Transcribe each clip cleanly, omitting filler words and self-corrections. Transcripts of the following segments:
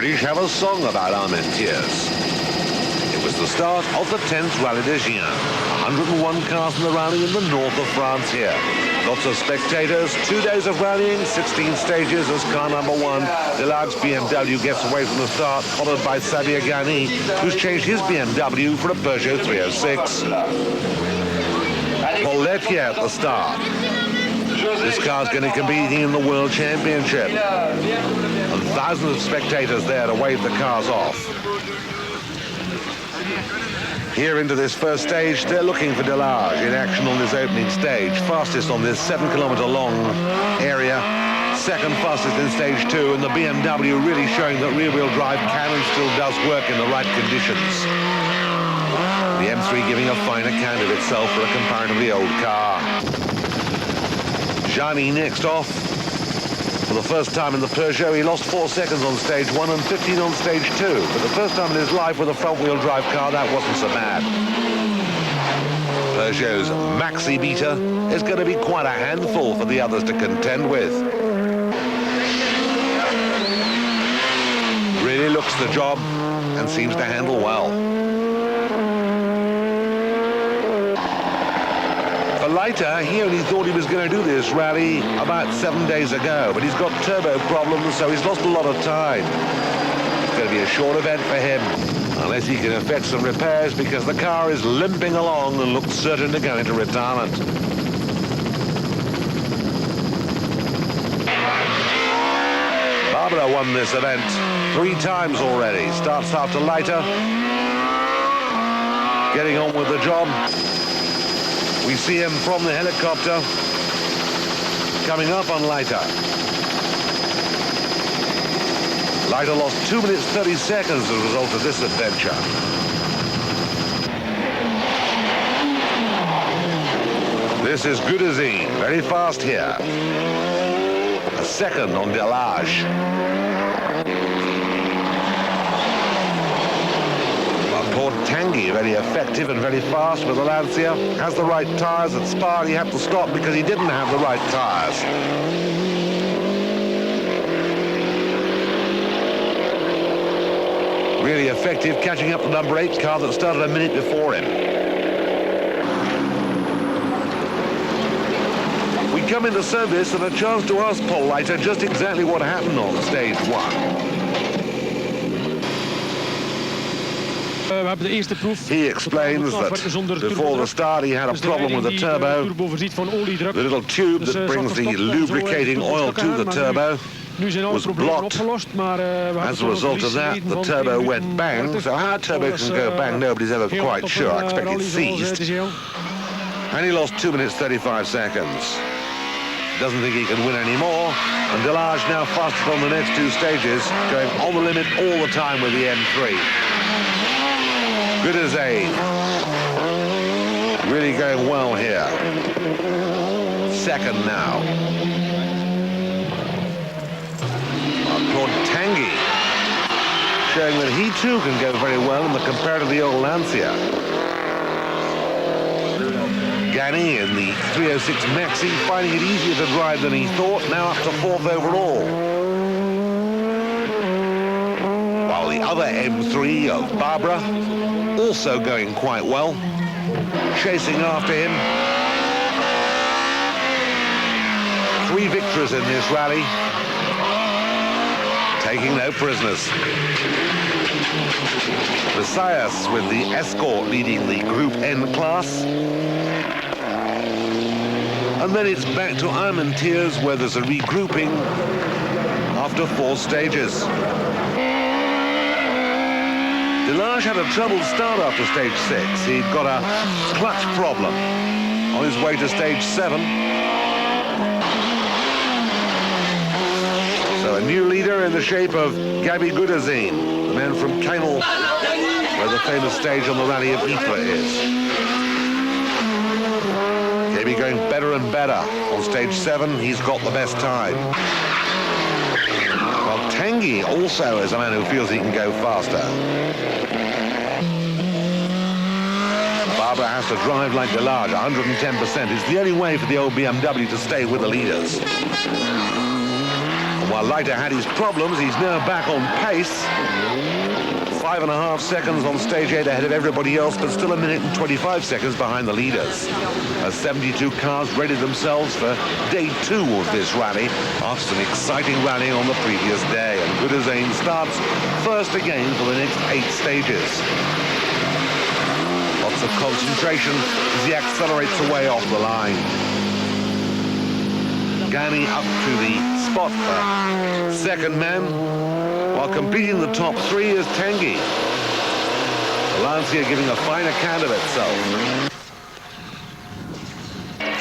British have a song about Armentières. It was the start of the 10th Rallye des Géants. 101 cars in the rally in the north of France here. Lots of spectators, 2 days of rallying, 16 stages as car number 1. Delage's BMW gets away from the start, followed by Gany, who's changed his BMW for a Peugeot 306. Lietaer at the start. This car's going to be competing in the World Championship. And thousands of spectators there to wave the cars off. Here into this first stage, they're looking for Delage in action on this opening stage. Fastest on this 7-kilometer long area. Second fastest in stage 2, and the BMW really showing that rear-wheel drive can and still does work in the right conditions. The M3 giving a fine account of itself for a comparatively old car. Gany next off. For the first time in the Peugeot, he lost 4 seconds on stage 1 and 15 on stage 2. But the first time in his life with a front-wheel drive car, that wasn't so bad. Peugeot's Maxi beater is going to be quite a handful for the others to contend with. Really looks the job and seems to handle well. Lietaer, he only thought he was going to do this rally about 7 days ago, but he's got turbo problems, so he's lost a lot of time. It's going to be a short event for him, unless he can effect some repairs, because the car is limping along and looks certain to go into retirement. Barbara won this event 3 times already. Starts after Lietaer, getting on with the job. We see him from the helicopter coming up on Lietaer. Lietaer lost 2 minutes 30 seconds as a result of this adventure. This is Gany, very fast here. A second on Delage. Tangy, very effective and very fast with the Lancia. Has the right tyres at Spa. He had to stop because he didn't have the right tyres. Really effective, catching up the number 8 car that started a minute before him. We come into service and a chance to ask Paul Lietaer just exactly what happened on stage 1. He explains that before the start he had a problem with the turbo. The little tube that brings the lubricating oil to the turbo was blocked. As a result of that, the turbo went bang. So how a turbo can go bang, nobody's ever quite sure. I expect it's seized. And he lost 2 minutes 35 seconds. Doesn't think he can win anymore. And Delage now fastest on the next 2 stages, going on the limit all the time with the M3. Good as A. Really going well here. Second now. Tangy, showing that he too can go very well in the comparatively old Lancia. Gany in the 306 Maxi, finding it easier to drive than he thought, now up to 4th overall. While the other M3 of Barbara also going quite well, chasing after him. 3 victories in this rally, taking no prisoners. Messias with the Escort leading the Group N class. And then it's back to Armentières, where there's a regrouping after 4 stages. Delage had a troubled start after stage 6. He'd got a clutch problem on his way to stage 7. So a new leader in the shape of Gany, the man from Gany, where the famous stage on the Rallye of Ypres is. Gany going better and better. On stage 7, he's got the best time. Tangy also is a man who feels he can go faster. Barbara has to drive like Delage, 110%. It's the only way for the old BMW to stay with the leaders. And while While Lietaer had his problems, he's now back on pace. 5.5 seconds on stage 8 ahead of everybody else, but still 1 minute and 25 seconds behind the leaders. As 72 cars readied themselves for day 2 of this rally after some exciting rallying on the previous day. And Gany starts first again for the next 8 stages. Lots of concentration as he accelerates away off the line. Gany up to the spot for second man, while competing the top 3 is Tanguy. The Lancia giving a fine account of itself.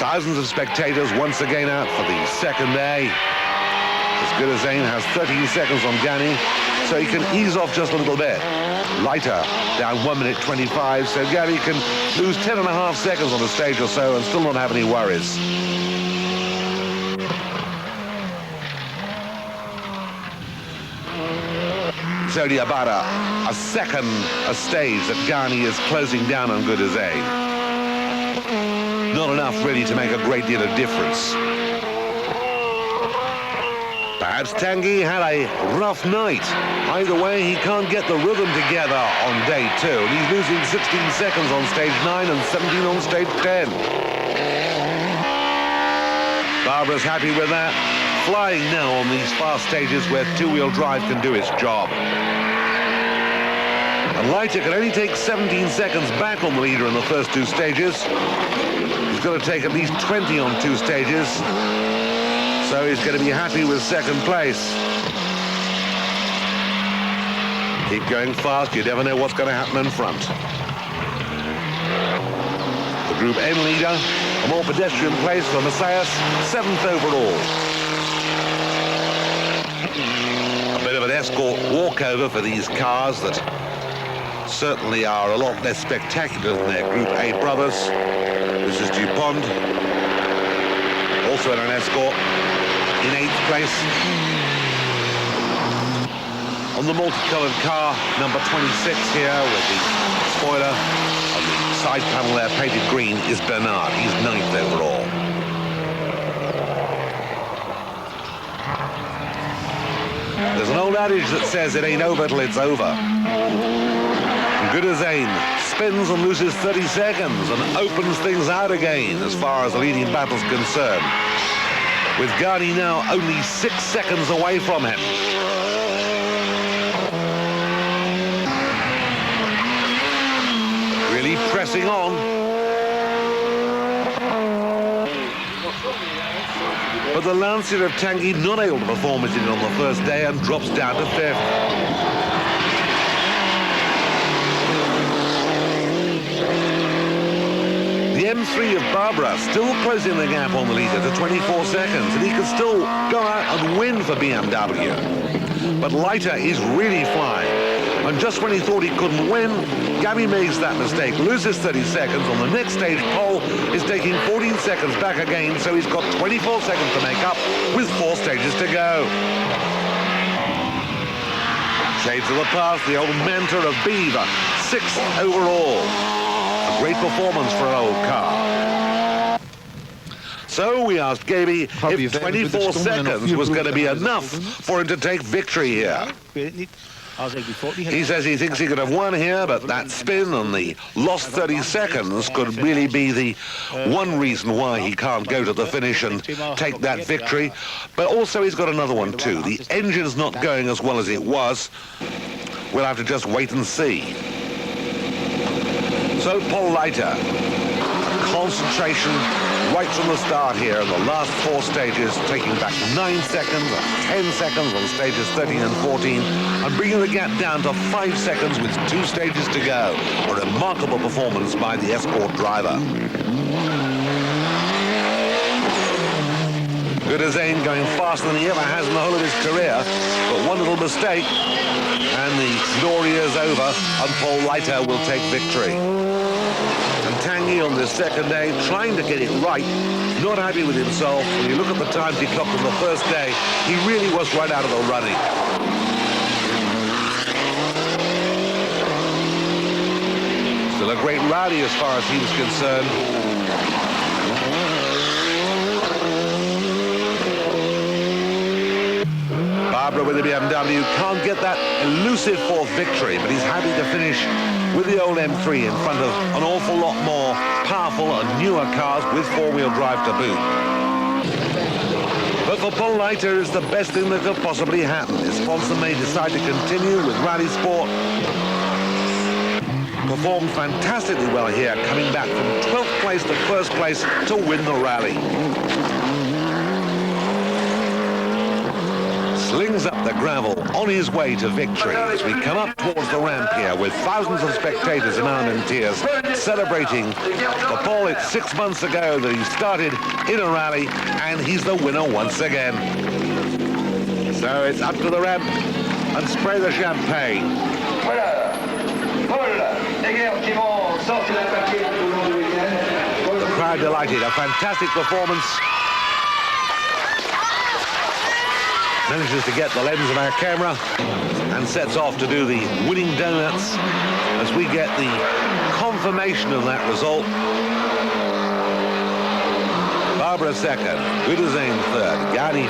Thousands of spectators once again out for the second day. As Gany has 13 seconds on Gany, so he can ease off just a little bit. Lietaer down 1 minute 25, so Gany can lose 10.5 seconds on a stage or so and still not have any worries. It's only about a second a stage that Gany is closing down on Gany. Not enough really to make a great deal of difference. Perhaps Tanguy had a rough night. Either way, he can't get the rhythm together on day 2. And he's losing 16 seconds on stage 9 and 17 on stage 10. Barbara's happy with that. Flying now on these fast stages where two-wheel drive can do its job. And Lietaer can only take 17 seconds back on the leader in the first 2 stages. He's got to take at least 20 on 2 stages. So he's going to be happy with second place. Keep going fast, you never know what's going to happen in front. The Group N leader, a more pedestrian place for Messias, 7th overall. A bit of an Escort walkover for these cars that certainly are a lot less spectacular than their Group A brothers. This is DuPont, also in an Escort, in 8th place. On the multicolored car, number 26 here with the spoiler on the side panel there painted green is Bernard. He's 9th overall. There's an old adage that says it ain't over till it's over. Gany spins and loses 30 seconds and opens things out again as far as the leading battle's concerned. With Gany now only 6 seconds away from him. Really pressing on. But the Lancia of Tanguy not able to perform as he did on the first day and drops down to 5th. The M3 of Barbara still closing the gap on the leader to 24 seconds, and he could still go out and win for BMW. But Lietaer is really flying. And just when he thought he couldn't win, Gany makes that mistake, loses 30 seconds on the next stage. Pole is taking 14 seconds back again, so he's got 24 seconds to make up with 4 stages to go. Shades of the past, the old Manta of Beaver, 6th overall. A great performance for an old car. So we asked Gany if 24 seconds was going to be enough for him to take victory here. He says he thinks he could have won here, but that spin and the lost 30 seconds could really be the one reason why he can't go to the finish and take that victory. But also he's got another one too. The engine's not going as well as it was. We'll have to just wait and see. So Paul Lietaer, concentration right from the start here in the last 4 stages, taking back 9 seconds, 10 seconds on stages 13 and 14, and bringing the gap down to 5 seconds with 2 stages to go. A remarkable performance by the Escort driver. Gany going faster than he ever has in the whole of his career, but one little mistake, and the glory is over, and Paul Lietaer will take victory. And Tanguy on this second day, trying to get it right, not happy with himself. When you look at the times he clocked on the first day, he really was right out of the running. Still a great rally as far as he was concerned. Barbara with the BMW can't get that elusive fourth victory, but he's happy to finish with the old M3 in front of an awful lot more powerful and newer cars with four-wheel drive to boot. But for Paul Lietaer, it's the best thing that could possibly happen. His sponsor may decide to continue with Rally Sport. Performed fantastically well here, coming back from 12th place to first place to win the rally. Slings up the gravel on his way to victory as we come up towards the ramp here with thousands of spectators in Armentières celebrating for Paul. It's 6 months ago that he started in a rally and he's the winner once again. So it's up to the ramp and spray the champagne. The crowd delighted, a fantastic performance. Manages to get the lens of our camera and sets off to do the winning donuts as we get the confirmation of that result. Barbara second, José third, Gany